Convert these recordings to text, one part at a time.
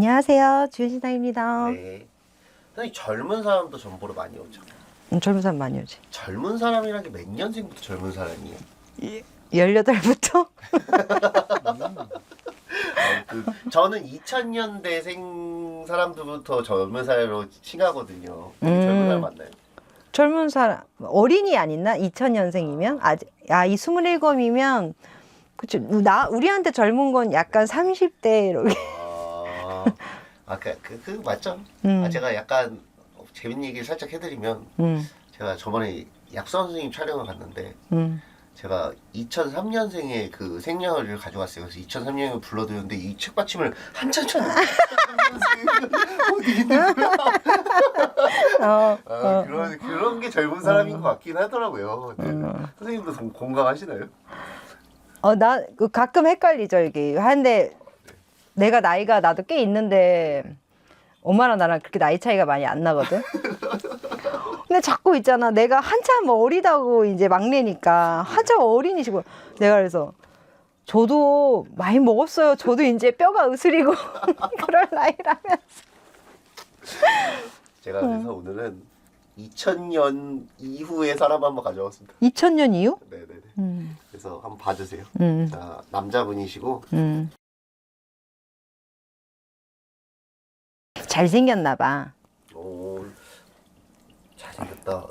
안녕하세요. 주윤신당입니다. 네. 선생님 젊은 사람도 전보러 많이 오죠. 젊은 사람 많이 오지. 젊은 사람이란 게 몇 년생부터 젊은 사람이에요? 18부터? 저는 2000년대생 사람들부터 젊은 사람으로 칭하거든요. 젊은 사람 맞나요? 젊은 사람, 어린이 안 있나? 2000년생이면? 이 27이면, 그치. 우리한테 젊은 건 약간 30대, 이렇게. 맞죠? 제가 약간 재밌는 얘기를 살짝 해드리면, 제가 저번에 약수원 선생님 촬영을 갔는데, 제가 2003년생의 그 생년월일을 가져왔어요. 그래서 2003년을 불러드렸는데 이 책받침을 한참 전 어디 있는 거야? 그런 게 젊은 사람인 것 같긴 하더라고요. 선생님도 공감하시나요? 나 가끔 헷갈리죠, 이게. 근데 내가 나이가 나도 꽤 있는데 엄마랑 나랑 그렇게 나이 차이가 많이 안 나거든. 근데 자꾸 있잖아. 내가 한참 어리다고 이제 막내니까 한참 어린이시고 내가 그래서 저도 많이 먹었어요. 저도 이제 뼈가 으스리고 그럴 나이라면서. 제가 그래서 오늘은 2000년 이후의 사람 한번 가져왔습니다. 2000년 이후? 네네네. 그래서 한번 봐주세요. 자, 남자분이시고 잘생겼나 봐. 오, 잘생겼다.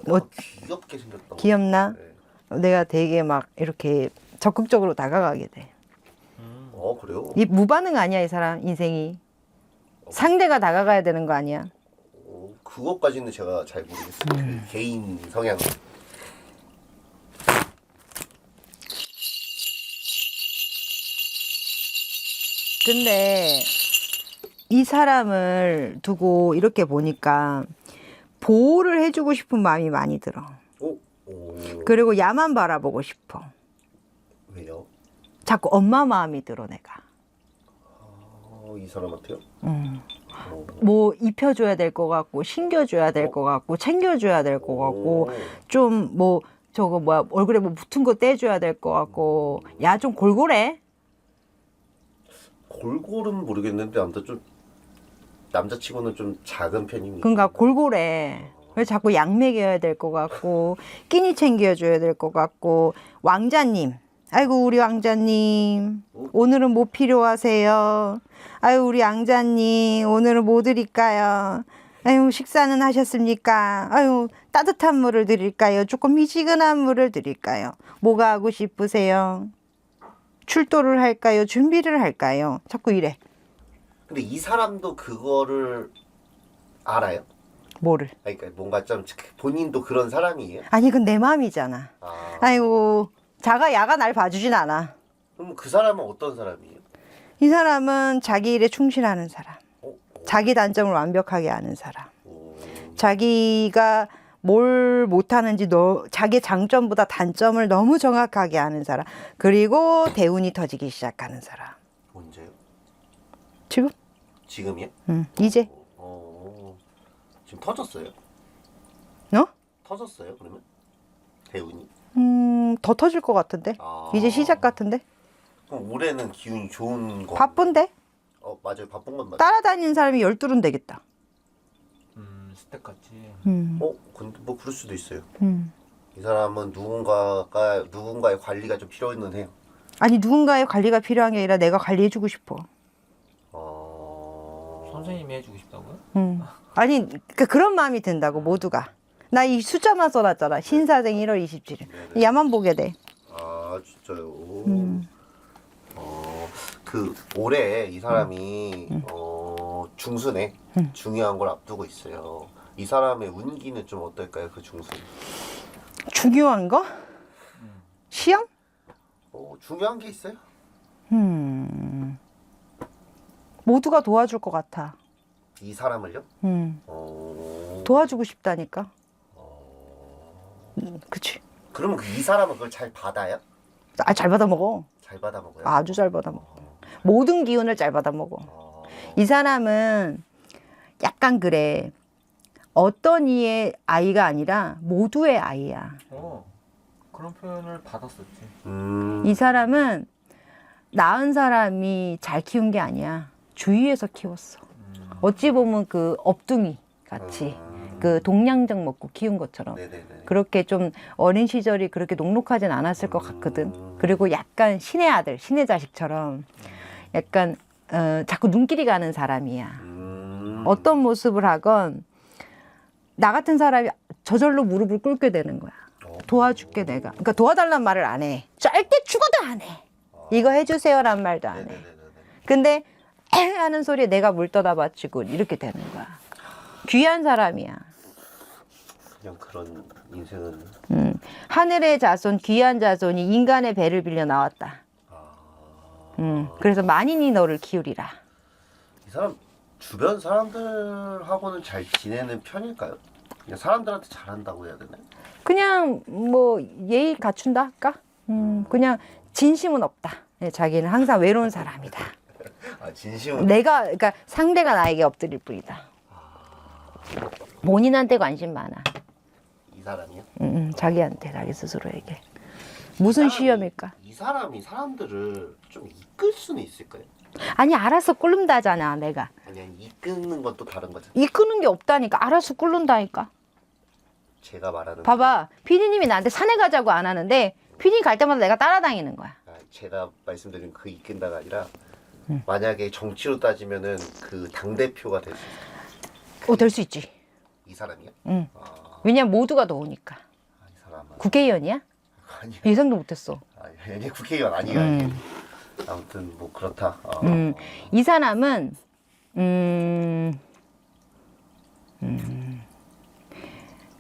귀엽게 생겼다. 귀엽나? 네. 내가 되게 막 이렇게 적극적으로 다가가게 돼. 그래요? 이 무반응 아니야, 이 사람 인생이. 상대가 다가가야 되는 거 아니야? 그것까지는 제가 잘 모르겠어요. 그 개인 성향. 근데 이 사람을 두고 이렇게 보니까 보호를 해주고 싶은 마음이 많이 들어. 그리고 야만 바라보고 싶어. 왜요? 자꾸 엄마 마음이 들어, 내가. 이 사람한테요? 뭐 입혀줘야 될 것 같고, 신겨줘야 될 것 같고, 챙겨줘야 될 것 같고, 좀 뭐 저거 뭐야 얼굴에 뭐 붙은 거 떼줘야 될 것 같고, 야 좀 골골해. 골골은 모르겠는데 아무튼 좀 남자치고는 좀 작은 편입니다. 그러니까 골골해. 왜 자꾸 약 먹여야 될 것 같고, 끼니 챙겨줘야 될 것 같고. 왕자님, 아이고 우리 왕자님 오늘은 뭐 필요하세요? 아유 우리 왕자님 오늘은 뭐 드릴까요? 아유 식사는 하셨습니까? 아유 따뜻한 물을 드릴까요? 조금 미지근한 물을 드릴까요? 뭐가 하고 싶으세요? 출도를 할까요? 준비를 할까요? 자꾸 이래. 근데 이 사람도 그거를 알아요? 뭐를? 그러니까 뭔가 좀 본인도 그런 사람이에요? 아니 그건 내 마음이잖아. 아이고 자가 야가 날 봐주진 않아. 그럼 그 사람은 어떤 사람이에요? 이 사람은 자기 일에 충실하는 사람. 자기 단점을 완벽하게 아는 사람. 자기가 뭘 못하는지 자기 장점보다 단점을 너무 정확하게 아는 사람. 그리고 대운이 터지기 시작하는 사람. 언제요? 지금? 지금이요? 이제. 지금 터졌어요? 터졌어요 그러면? 대운이? 더 터질 것 같은데. 이제 시작 같은데. 그럼 올해는 기운이 좋은 거? 바쁜데? 맞아요. 바쁜 건 맞아요. 따라다니는 사람이 12은 되겠다. 스택 같이. 근데 뭐 그럴 수도 있어요. 이 사람은 누군가의 관리가 좀 필요는 해요. 아니 누군가의 관리가 필요한 게 아니라 내가 관리해주고 싶어. 선생님이 해주고 싶다고요? 아니 그러니까 그런 마음이 든다고 모두가. 나 이 숫자만 써놨잖아. 신사생 1월 27일. 네네. 야만 보게 돼. 진짜요? 그 올해 이 사람이 중순에 중요한 걸 앞두고 있어요. 이 사람의 운기는 좀 어떨까요? 그 중순. 중요한 거? 시험? 중요한 게 있어요? 모두가 도와줄 것 같아. 이 사람을요? 도와주고 싶다니까. 그치. 그러면 이 사람은 그걸 잘 받아요? 잘 받아먹어. 잘 받아먹어요? 아주 잘 받아먹어. 모든 기운을 잘 받아먹어. 이 사람은 약간 그래. 어떤 이의 아이가 아니라 모두의 아이야. 그런 표현을 받았었지. 이 사람은 낳은 사람이 잘 키운 게 아니야. 주위에서 키웠어. 어찌 보면 그 업둥이 같이 그 동양적 먹고 키운 것처럼 네네네. 그렇게 좀 어린 시절이 그렇게 녹록하진 않았을 것 같거든. 그리고 약간 신의 아들, 신의 자식처럼 약간 자꾸 눈길이 가는 사람이야. 어떤 모습을 하건 나 같은 사람이 저절로 무릎을 꿇게 되는 거야. 도와줄게 내가. 그러니까 도와달란 말을 안 해. 절대 죽어도 안 해. 이거 해주세요란 말도 안 해. 네네네네. 근데 하는 소리에 내가 물 떠다 바치고 이렇게 되는 거야. 귀한 사람이야. 그냥 그런 인생은 하늘의 자손, 귀한 자손이 인간의 배를 빌려 나왔다. 그래서 만인이 너를 키우리라. 이 사람 주변 사람들하고는 잘 지내는 편일까요? 그냥 사람들한테 잘한다고 해야 되나요? 그냥 뭐 예의 갖춘다 할까? 그냥 진심은 없다. 예, 자기는 항상 외로운 사람이다. 아 진심은 그러니까 상대가 나에게 엎드릴 뿐이다. 본인한테 관심 많아. 이 사람이요? 자기한테, 자기 스스로에게. 무슨 시험일까? 이 사람이 사람들을 좀 이끌 수는 있을까요? 아니, 알아서 꿇는다잖아, 내가. 아니 이끄는 건 또 다른 거죠. 이끄는 게 없다니까. 알아서 꿇는다니까. 제가 말하는 봐봐. 피디님이 나한테 산에 가자고 안 하는데 피디님 갈 때마다 내가 따라다니는 거야. 제가 말씀드린 그 이끈다가 아니라 만약에 정치로 따지면은 그 당 대표가 될 수 있어요. 될 수 있지. 이 사람이요? 응. 왜냐면 모두가 더우니까. 이 사람은 국회의원이야? 아니요. 예상도 못했어. 아니 국회의원 아니에요. 아무튼 뭐 그렇다. 이 사람은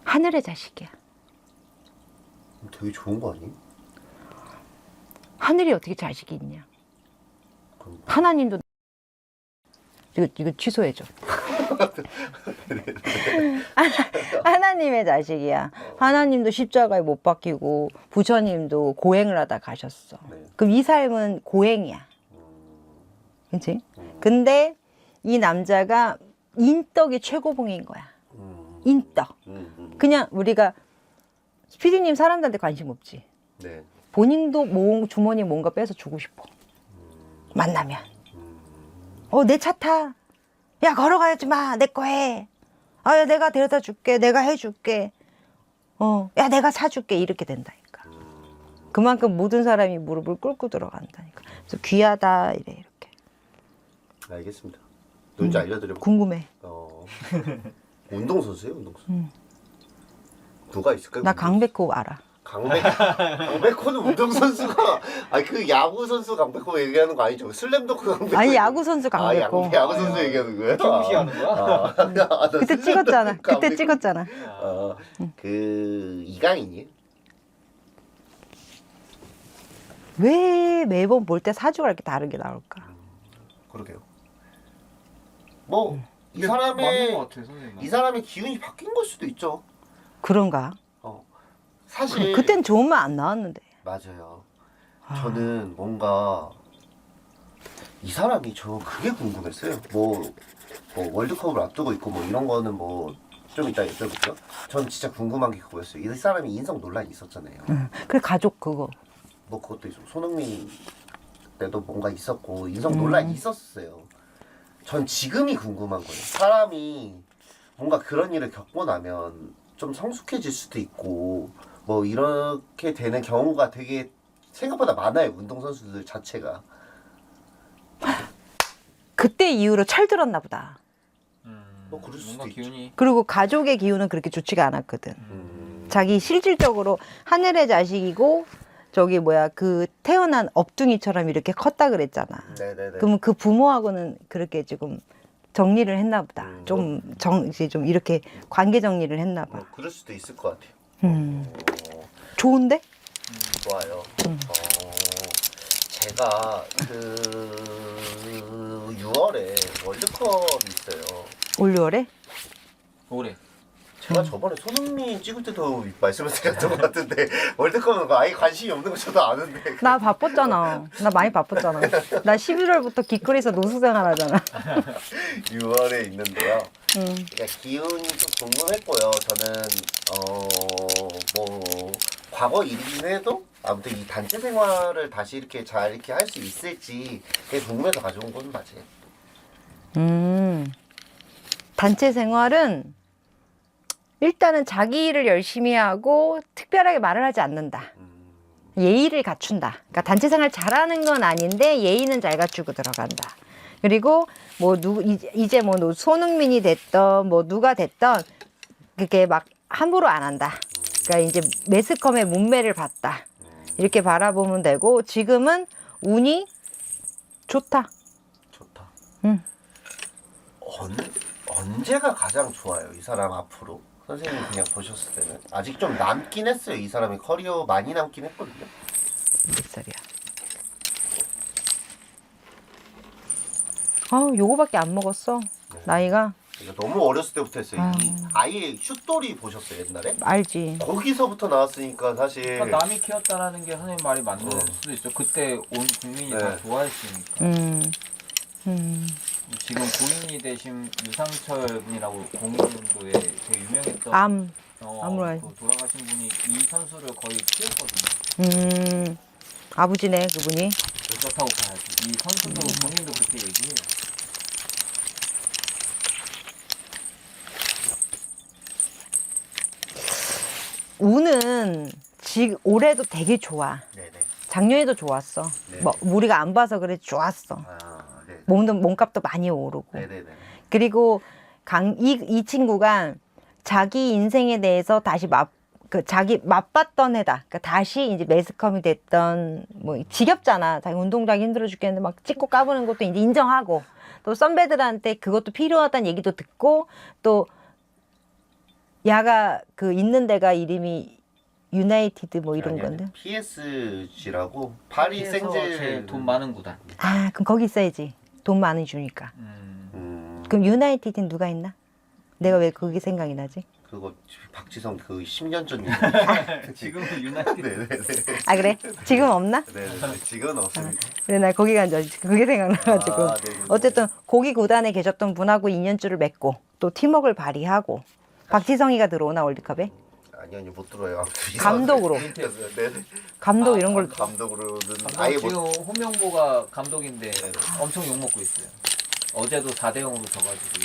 하늘의 자식이야. 되게 좋은 거 아니에요? 하늘이 어떻게 자식이 있냐? 그럼 하나님도 이거 취소해줘. 하나님의 자식이야. 하나님도 십자가에 못 박히고 부처님도 고행을 하다 가셨어. 네. 그럼 이 삶은 고행이야. 그치? 근데 이 남자가 인덕이 최고봉인 거야. 인덕. 그냥 우리가 피디님 사람들한테 관심 없지. 네. 본인도 주머니에 뭔가 빼서 주고 싶어. 만나면. 내 차 타. 야, 걸어가지 마. 내 거 해. 야, 내가 데려다 줄게. 내가 해줄게. 야, 내가 사줄게. 이렇게 된다니까. 그만큼 모든 사람이 무릎을 꿇고 들어간다니까. 그래서 귀하다. 이래, 이렇게. 알겠습니다. 누군지 알려드려. 궁금해. 운동선수예요, 운동선수. 누가 있을까요? 나 강백호 알아. 강백호는 운동선수가 그 야구선수 강백호 얘기하는 거 아니죠? 슬램덩크 강백호 아니, 야구선수 강백호. 야구선수 얘기하는 거예요? 무시하는 거야? 그때 찍었잖아. 그때 찍었잖아. 그 이강인이에요? 왜 매번 볼 때 사주가 이렇게 다르게 나올까? 그러게요. 뭐 이 근데 맞는 사람의 것 같아요, 선생님. 이 사람의 기운이 바뀐 걸 수도 있죠. 그런가? 사실 그땐 좋은 말 안 나왔는데. 맞아요. 저는 뭔가 이 사람이 저 그게 궁금했어요. 뭐 월드컵을 앞두고 있고 뭐 이런 거는 뭐 좀 이따 여쭤볼게요. 전 진짜 궁금한 게 그거였어요. 이 사람이 인성 논란이 있었잖아요. 그래, 가족 그거. 뭐 그것도 있어. 손흥민 때도 뭔가 있었고 인성 논란이 있었어요. 전 지금이 궁금한 거예요. 사람이 뭔가 그런 일을 겪고 나면 좀 성숙해질 수도 있고 뭐 이렇게 되는 경우가 되게 생각보다 많아요. 운동선수들 자체가. 그때 이후로 철들었나 보다. 뭐 그럴 수도 뭔가 있죠. 기운이 그리고 가족의 기운은 그렇게 좋지가 않았거든. 자기 실질적으로 하늘의 자식이고 그 태어난 업둥이처럼 이렇게 컸다 그랬잖아. 네네네. 그러면 그 부모하고는 그렇게 지금 정리를 했나 보다. 이제 좀 이렇게 관계 정리를 했나 봐. 뭐 그럴 수도 있을 것 같아요. 좋은데? 좋아요. 제가 그 6월에 월드컵이 있어요. 올 6월에? 올해 제가 저번에 손흥민 찍을 때도 말씀을 드렸던 것 같은데 월드컵은 아예 관심이 없는 거 저도 아는데 나 바빴잖아. 나 많이 바빴잖아. 나 11월부터 기끌에서 노숙생활 하잖아. 6월에 있는데요. 그러니까 기운이 좀 궁금했고요. 저는 뭐 과거 일이긴 해도 아무튼 이 단체 생활을 다시 이렇게 잘 이렇게 할 수 있을지 그게 궁금해서 가져온 건 맞아요. 단체 생활은 일단은 자기 일을 열심히 하고 특별하게 말을 하지 않는다. 예의를 갖춘다. 그러니까 단체 생활 잘하는 건 아닌데 예의는 잘 갖추고 들어간다. 그리고 뭐 이제 뭐 손흥민이 됐던 뭐 누가 됐던 그게 막 함부로 안 한다. 그러니까 이제 매스컴의 문매를 봤다. 이렇게 바라보면 되고 지금은 운이 좋다. 좋다. 응. 언제가 가장 좋아요? 이 사람 앞으로? 선생님이 그냥 보셨을 때는 아직 좀 남긴 했어요. 이 사람의 커리어 많이 남긴 했거든요. 몇 살이야? 요거밖에 안 먹었어. 나이가. 그러니까 너무 어렸을 때부터 했어요. 아예 슛돌이 보셨어요 옛날에? 알지. 거기서부터 나왔으니까 사실. 그러니까 남이 키웠다라는 게 선생님 말이 맞는 수도 있죠. 그때 온 국민이 다 좋아했으니까. 지금 부인이 되신 유상철 분이라고 02년도에 되게 유명했던 암으로 그 돌아가신 분이 이 선수를 거의 키웠거든요. 아버지네 그분이. 그렇다고 봐야지. 이 선수도 본인도 그렇게 얘기해요. 운은 지금 올해도 되게 좋아. 네네. 작년에도 좋았어. 네. 뭐 우리가 안 봐서 그래 좋았어. 네. 몸값도 많이 오르고. 네네네. 그리고 이 친구가 자기 인생에 대해서 다시 자기 맛봤던 해다. 그러니까 다시 이제 매스컴이 됐던 뭐 지겹잖아. 자기 운동장이 힘들어 죽겠는데 막 찍고 까부는 것도 이제 인정하고 또 선배들한테 그것도 필요하다는 얘기도 듣고 또 야가 그 있는 데가 이름이 유나이티드 뭐 이런 건데. PSG라고 파리 생제 제일 돈 많은 구단. 그럼 거기 있어야지. 돈 많이 주니까. 그럼 유나이티드는 누가 있나? 내가 왜 그게 생각이 나지? 그거 박지성 그 10년 전 지금은 유나이티드. 네네네. 그래? 지금 없나? 네네. 지금은 없습니다. 그래 나 거기 간 줄 그게 생각나가지고 네네. 어쨌든 거기 구단에 계셨던 분하고 인연줄을 맺고 또 팀워크를 발휘하고 박지성이가 들어오나 월드컵에? 아니요 못 들어요. 감독으로. 네네. 감독 이런 걸 감독으로는 아예 아예 지금 못. 홍명보가 감독인데 엄청 욕먹고 있어요. 어제도 4대 0으로 져가지고.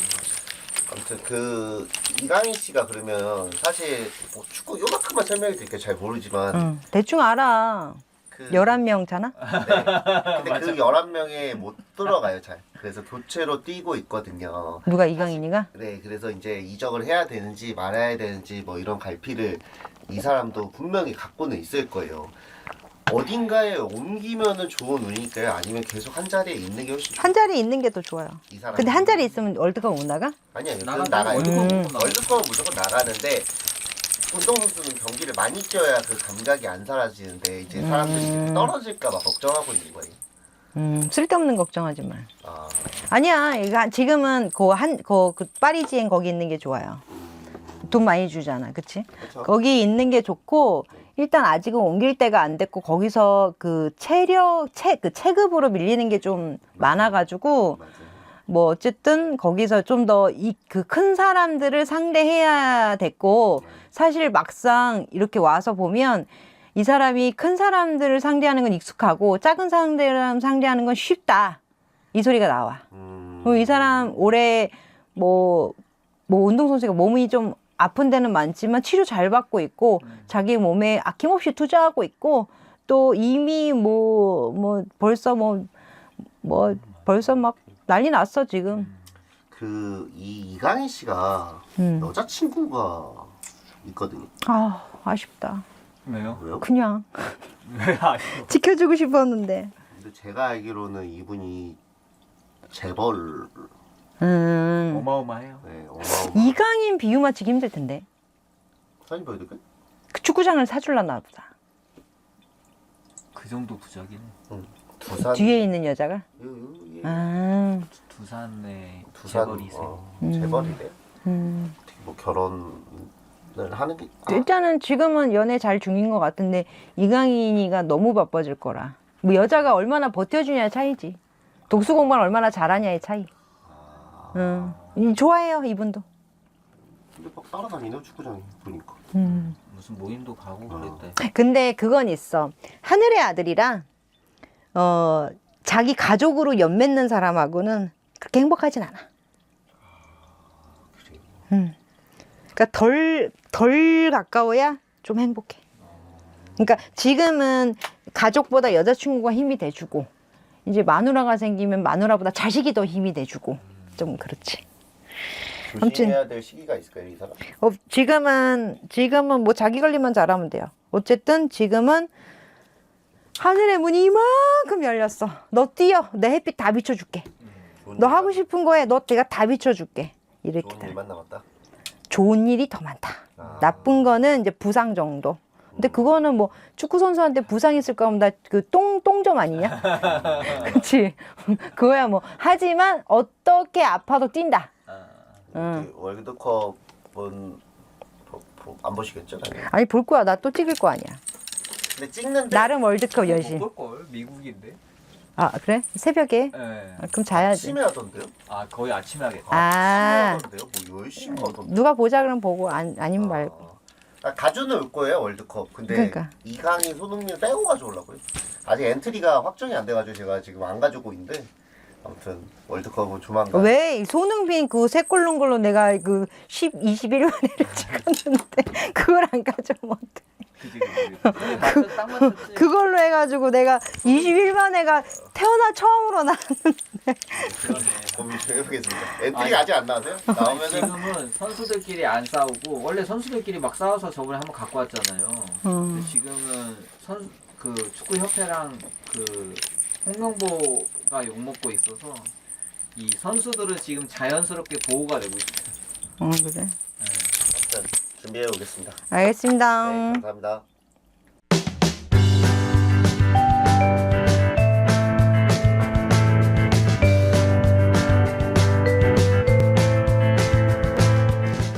아무튼 그 이강인 씨가 그러면 사실 뭐 축구 요만큼만 설명해 드릴게요. 잘 모르지만 대충 알아. 그 11명잖아? 네. 근데 그 11명에 못 들어가요, 잘. 그래서 교체로 뛰고 있거든요. 누가 이강인이가? 네, 그래서 이제 이적을 해야 되는지 말아야 되는지 뭐 이런 갈피를 이 사람도 분명히 갖고는 있을 거예요. 어딘가에 옮기면은 좋은 운일까요? 아니면 계속 한 자리에 있는 게 훨씬 한 자리에 있는 게 더 좋아요. 이 사람. 근데 한 자리에 있으면 월드컵 못 나가? 아니요, 그건 나가죠. 나가요. 월드컵은 월드컵은 무조건 나가는데 운동선수는 경기를 많이 뛰어야 그 감각이 안 사라지는데 이제 사람들이 떨어질까봐 걱정하고 있는 거예요. 쓸데없는 걱정하지 마. 아, 아니야. 이거 지금은 그 파리지엔 거기 있는 게 좋아요. 돈 많이 주잖아. 그치? 그렇죠. 거기 있는 게 좋고 일단 아직은 옮길 때가 안 됐고 거기서 그 체급으로 밀리는 게 좀 많아가지고 맞아요. 뭐 어쨌든 거기서 좀 더 그 큰 사람들을 상대해야 됐고 사실 막상 이렇게 와서 보면 이 사람이 큰 사람들을 상대하는 건 익숙하고 작은 사람들을 상대하는 건 쉽다 이 소리가 나와. 그리고 이 사람 올해 뭐 운동선수가 몸이 좀 아픈 데는 많지만 치료 잘 받고 있고 자기 몸에 아낌없이 투자하고 있고 또 이미 벌써 막 난리 났어 지금. 그 이강인 씨가 여자친구가 있거든요. 아쉽다. 왜요? 왜요? 그냥 왜 아쉬워? 지켜주고 싶었는데. 근데 제가 알기로는 이분이 재벌 어마어마해요. 네, 어마어마. 이강인 비유 맞추기 힘들 텐데. 사진 보여드릴까요? 그 축구장을 사줄라나 보다. 그 정도 부적이네. 두산 뒤에 있는 여자가. 예. 두산에 두산 재벌이 있어요. 재벌이래. 음. 뭐 결혼을 하는 게 일단은 지금은 연애 잘 중인 것 같은데 이강인이가 너무 바빠질 거라. 뭐 여자가 얼마나 버텨주냐의 차이지. 독수 공부를 얼마나 잘하냐의 차이. 좋아해요 이분도. 근데 막 따라다니네요 축구장에 보니까. 무슨 모임도 가고 그랬대. 근데 그건 있어. 하늘의 아들이랑 자기 가족으로 연 맺는 사람하고는 그렇게 행복하진 않아. 그러니까 덜 가까워야 좀 행복해. 그러니까 지금은 가족보다 여자친구가 힘이 돼주고 이제 마누라가 생기면 마누라보다 자식이 더 힘이 돼주고 좀 그렇지. 조심해야 될 시기가 있을까요, 이 사람? 지금은 뭐 자기 관리만 잘하면 돼요. 어쨌든 지금은 하늘의 문이 이만큼 열렸어. 너 뛰어. 내 햇빛 다 비춰줄게. 너 하고 싶은 거에 내가 다 비춰줄게. 이렇게. 좋은 일만 남았다. 좋은 일이 더 많다. 나쁜 거는 이제 부상 정도. 근데 그거는 뭐 축구 선수한테 부상 있을까 하면 나 그 똥점 아니냐? 그렇지. 그거야 뭐. 하지만 어떻게 아파도 뛴다. 그 월드컵은 안 보시겠죠, 당연히. 아니 볼 거야. 나 또 찍을 거 아니야. 근데 찍는데 나름 월드컵 열심. 볼걸 미국인데. 아 그래? 새벽에? 네. 그럼 자야지. 아침에 하던데요? 아 거의 아침에 하겠다. 아 하던데요? 뭐 열심히 하던데. 누가 보자 그럼 보고 아니면 말고. 가주는 올 거예요, 월드컵. 근데 그러니까. 이강인, 손흥민 빼고 가져오려고요. 아직 엔트리가 확정이 안 돼가지고 제가 지금 안 가지고 있는데 아무튼 월드컵은 조만간. 왜 손흥민 그 세 골 넣은 걸로 내가 그 21만회를 찍었는데 그걸 안 가져오면 어떡해. 그지. 딱 맞췄지. 그걸로 해가지고 내가 21만회가 태어나 처음으로 나왔는데 그러네. 고민 좀 해보겠습니다. 엔트리가 아직 안 나와서요? 나오면은 지금은 선수들끼리 안 싸우고 원래 선수들끼리 막 싸워서 저번에 한번 갖고 왔잖아요. 근데 지금은 그 축구 협회랑 그 홍명보가 욕 먹고 있어서 이 선수들은 지금 자연스럽게 보호가 되고 있어요. 그래 아무튼 준비해 오겠습니다. 알겠습니다 네, 감사합니다.